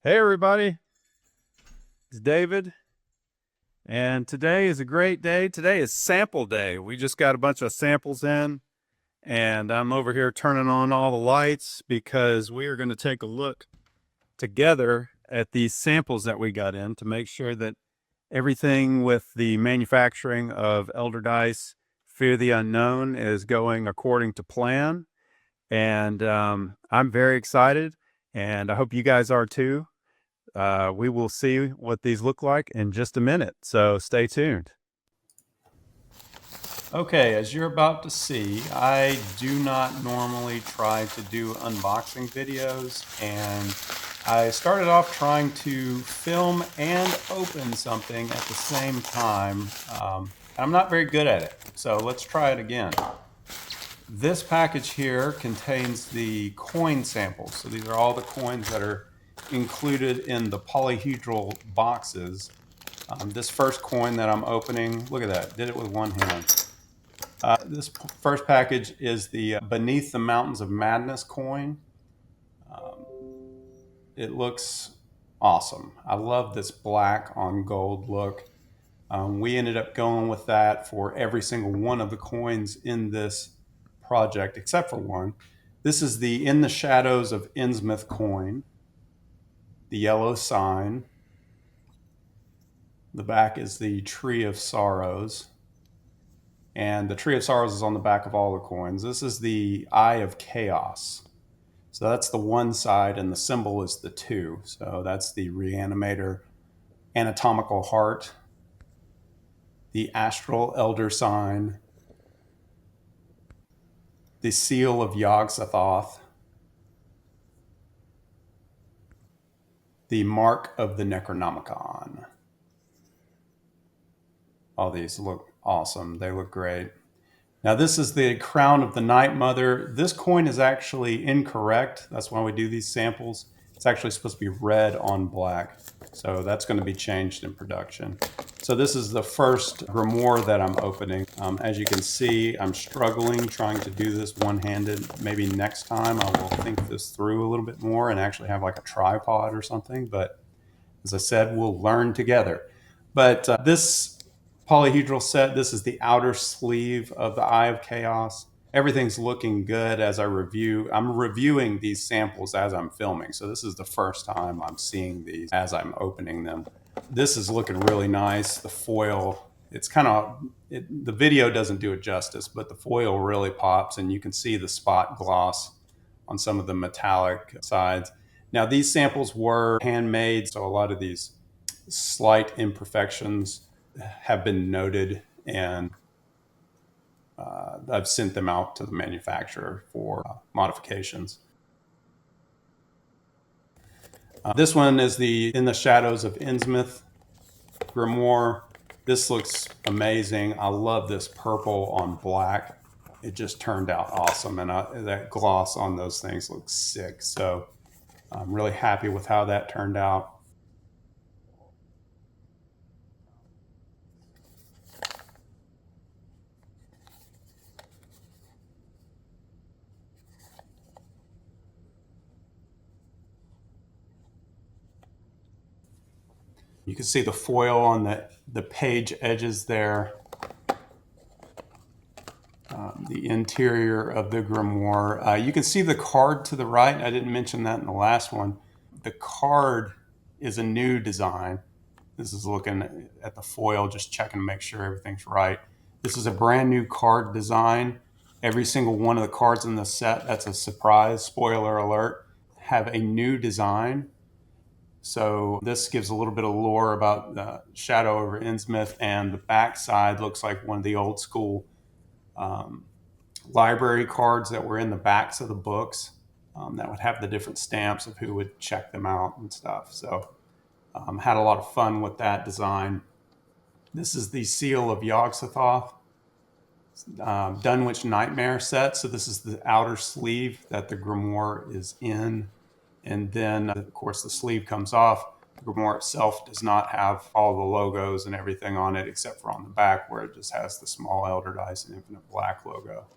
Hey everybody, it's David, and today is a great day. Today is sample day. We just got a bunch of samples in, and I'm over here turning on all the lights because we are going to take a look together at these samples that we got in to make sure that everything with the manufacturing of Elder Dice Fear the Unknown is going according to plan. And I'm very excited, and I hope you guys are too. We will see what these look like in just a minute, so stay tuned. Okay, as you're about to see, I do not normally try to do unboxing videos, and I started off trying to film and open something at the same time. I'm not very good at it, so let's try it again. This package here contains the coin samples. So these are all the coins that are included in the polyhedral boxes. This first coin that I'm opening, look at that, did it with one hand. This first package is the Beneath the Mountains of Madness coin. It looks awesome. I love this black on gold look. We ended up going with that for every single one of the coins in this project, except for one. This is the In the Shadows of Innsmouth coin, the yellow sign. The back is the Tree of Sorrows. And the Tree of Sorrows is on the back of all the coins. This is the Eye of Chaos. So that's the one side, and the symbol is the two. So that's the Reanimator Anatomical Heart, the Astral Elder Sign, the Seal of Yog-Sothoth, the Mark of the Necronomicon. All these look awesome. They look great. Now this is the Crown of the Night Mother. This coin is actually incorrect. That's why we do these samples. It's actually supposed to be red on black. So that's going to be changed in production. So this is the first grimoire that I'm opening. As you can see, I'm struggling trying to do this one-handed. Maybe next time I will think this through a little bit more and actually have like a tripod or something. But as I said, we'll learn together. But this polyhedral set, this is the outer sleeve of the Eye of Chaos. Everything's looking good as I review. I'm reviewing these samples as I'm filming. So this is the first time I'm seeing these as I'm opening them. This is looking really nice. The foil, it's kind of, the video doesn't do it justice, but the foil really pops and you can see the spot gloss on some of the metallic sides. Now these samples were handmade, so a lot of these slight imperfections have been noted, and I've sent them out to the manufacturer for modifications. This one is the In the Shadows of Innsmouth grimoire. This looks amazing. I love this purple on black. It just turned out awesome, and that gloss on those things looks sick. So I'm really happy with how that turned out. You can see the foil on the page edges there. The interior of the grimoire. You can see the card to the right. I didn't mention that in the last one. The card is a new design. This is looking at the foil, just checking to make sure everything's right. This is a brand new card design. Every single one of the cards in the set, that's a surprise, spoiler alert, have a new design. So this gives a little bit of lore about the Shadow over Innsmouth, and the back side looks like one of the old school library cards that were in the backs of the books that would have the different stamps of who would check them out and stuff. So had a lot of fun with that design. This is the Seal of Yog-Sothoth, Dunwich Nightmare set. So this is the outer sleeve that the grimoire is in. And then, of course, the sleeve comes off. The grimoire itself does not have all the logos and everything on it, except for on the back where it just has the small Elder Dice and Infinite Black logo.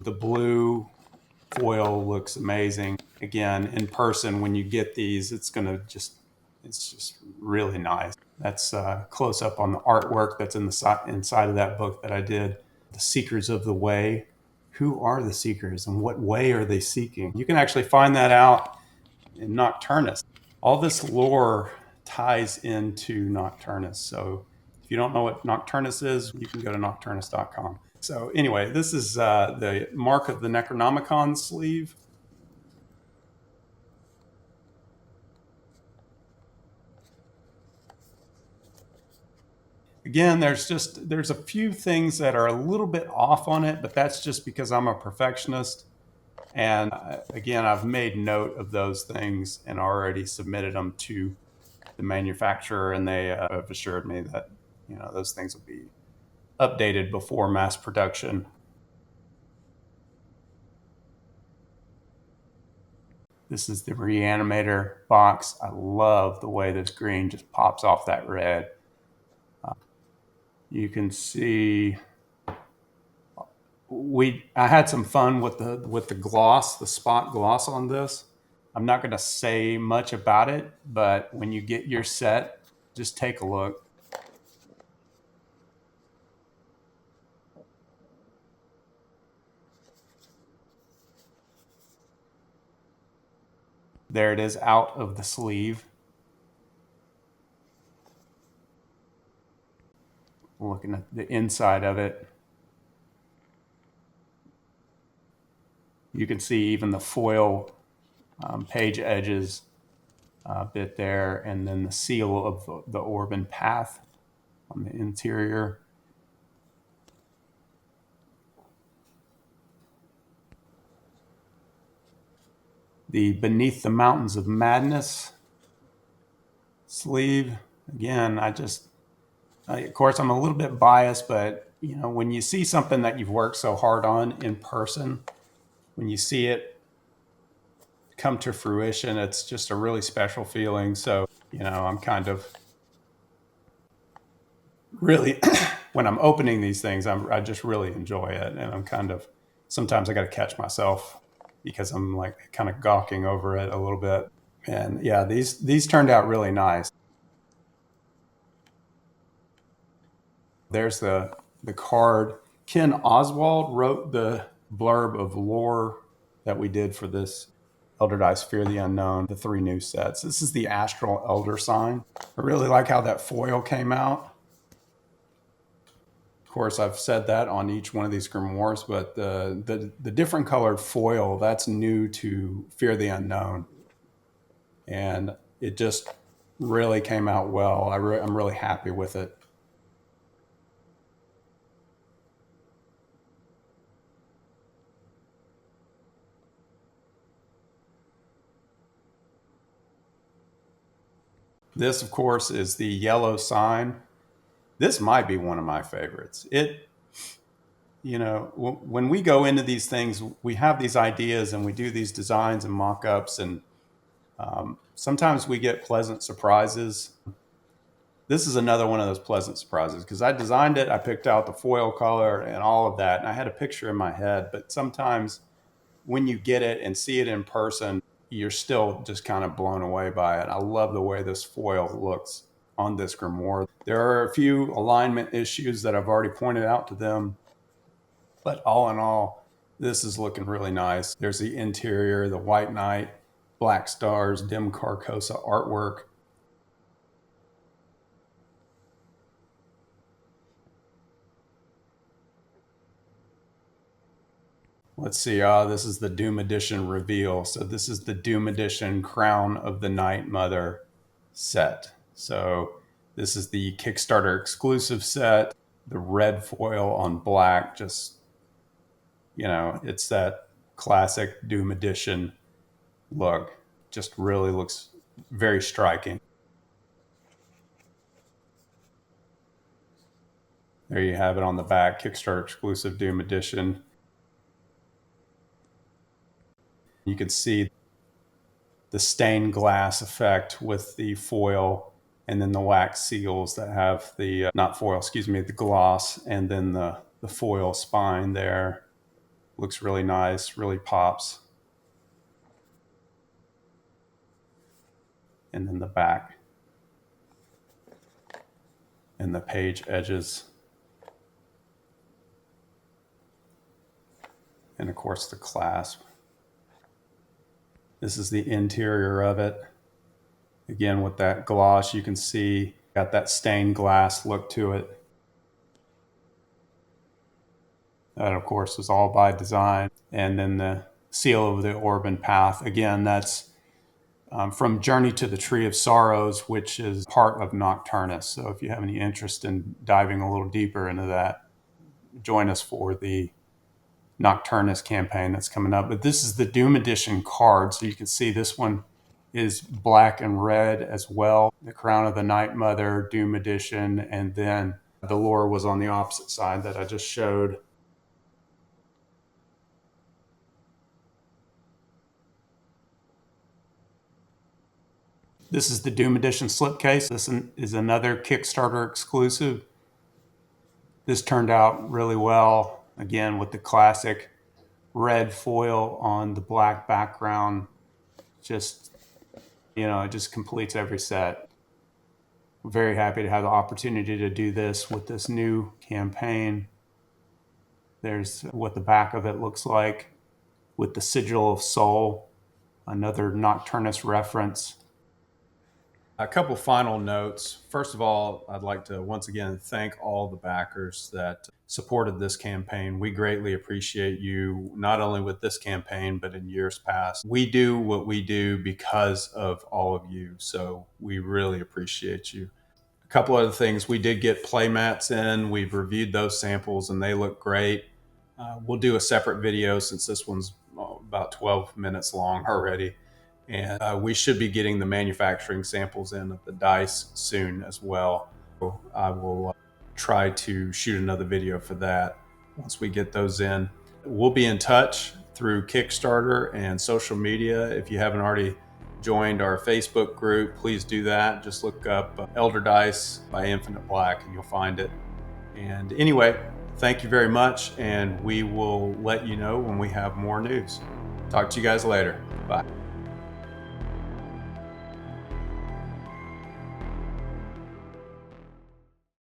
The blue foil looks amazing. Again, in person, when you get these, it's just really nice. That's close up on the artwork that's in the inside of that book that I did. The Seekers of the Way. Who are the seekers and what way are they seeking? You can actually find that out in Nocturnus. All this lore ties into Nocturnus. So if you don't know what Nocturnus is, you can go to nocturnus.com. So anyway, this is the Mark of the Necronomicon sleeve. Again, there's a few things that are a little bit off on it, but that's just because I'm a perfectionist. And again, I've made note of those things and already submitted them to the manufacturer, and they have assured me that those things will be updated before mass production. This is the Reanimator box. I love the way this green just pops off that red. You can see I had some fun with the gloss, the spot gloss on this. I'm not going to say much about it, but when you get your set, just take a look. There it is out of the sleeve. Looking at the inside of it, you can see even the foil page edges bit there, and then the seal of the Orban path on the interior. The Beneath the Mountains of Madness sleeve. Again, of course, I'm a little bit biased, but when you see something that you've worked so hard on in person, when you see it come to fruition, it's just a really special feeling. So, I'm kind of really, when I'm opening these things, I just really enjoy it. And I'm kind of, sometimes I got to catch myself because I'm like kind of gawking over it a little bit. And yeah, these turned out really nice. There's the card. Ken Oswald wrote the blurb of lore that we did for this Elder Dice Fear the Unknown, the 3 new sets. This is the Astral Elder sign. I really like how that foil came out. Of course, I've said that on each one of these grimoires, but the different colored foil, that's new to Fear the Unknown. And it just really came out well. I'm really happy with it. This, of course, is the yellow sign. This might be one of my favorites. When we go into these things, we have these ideas and we do these designs and mock-ups, and sometimes we get pleasant surprises. This is another one of those pleasant surprises because I designed it, I picked out the foil color and all of that, and I had a picture in my head, but sometimes when you get it and see it in person, you're still just kind of blown away by it. I love the way this foil looks on this grimoire. There are a few alignment issues that I've already pointed out to them, but all in all, this is looking really nice. There's the interior, the White Knight, Black Stars, Dim Carcosa artwork. Let's see. This is the Doom Edition reveal. So this is the Doom Edition Crown of the Night Mother set. So this is the Kickstarter exclusive set. The red foil on black, just, it's that classic Doom Edition look. Just really looks very striking. There you have it on the back, Kickstarter exclusive Doom Edition. You can see the stained glass effect with the foil, and then the wax seals that have the, not foil, excuse me, the gloss, and then the foil spine there. Looks really nice, really pops. And then the back and the page edges. And of course the clasp. This is the interior of it. Again, with that gloss, you can see got that stained glass look to it. That, of course, is all by design. And then the seal of the orb and path. Again, that's from Journey to the Tree of Sorrows, which is part of Nocturnus. So if you have any interest in diving a little deeper into that, join us for the Nocturnus campaign that's coming up. But this is the Doom Edition card. So you can see this one is black and red as well. The Crown of the Night Mother, Doom Edition, and then the lore was on the opposite side that I just showed. This is the Doom Edition slipcase. This is another Kickstarter exclusive. This turned out really well, again, with the classic red foil on the black background. Just, it just completes every set. We're very happy to have the opportunity to do this with this new campaign. There's what the back of it looks like with the Sigil of Soul, another Nocturnus reference. A couple final notes. First of all, I'd like to once again thank all the backers that supported this campaign. We greatly appreciate you, not only with this campaign, but in years past. We do what we do because of all of you, so we really appreciate you. A couple other things. We did get playmats in. We've reviewed those samples, and they look great. We'll do a separate video since this one's about 12 minutes long already. And we should be getting the manufacturing samples in of the dice soon as well. So I will try to shoot another video for that once we get those in. We'll be in touch through Kickstarter and social media. If you haven't already joined our Facebook group, please do that. Just look up Elder Dice by Infinite Black and you'll find it. And anyway, thank you very much, and we will let you know when we have more news. Talk to you guys later. Bye.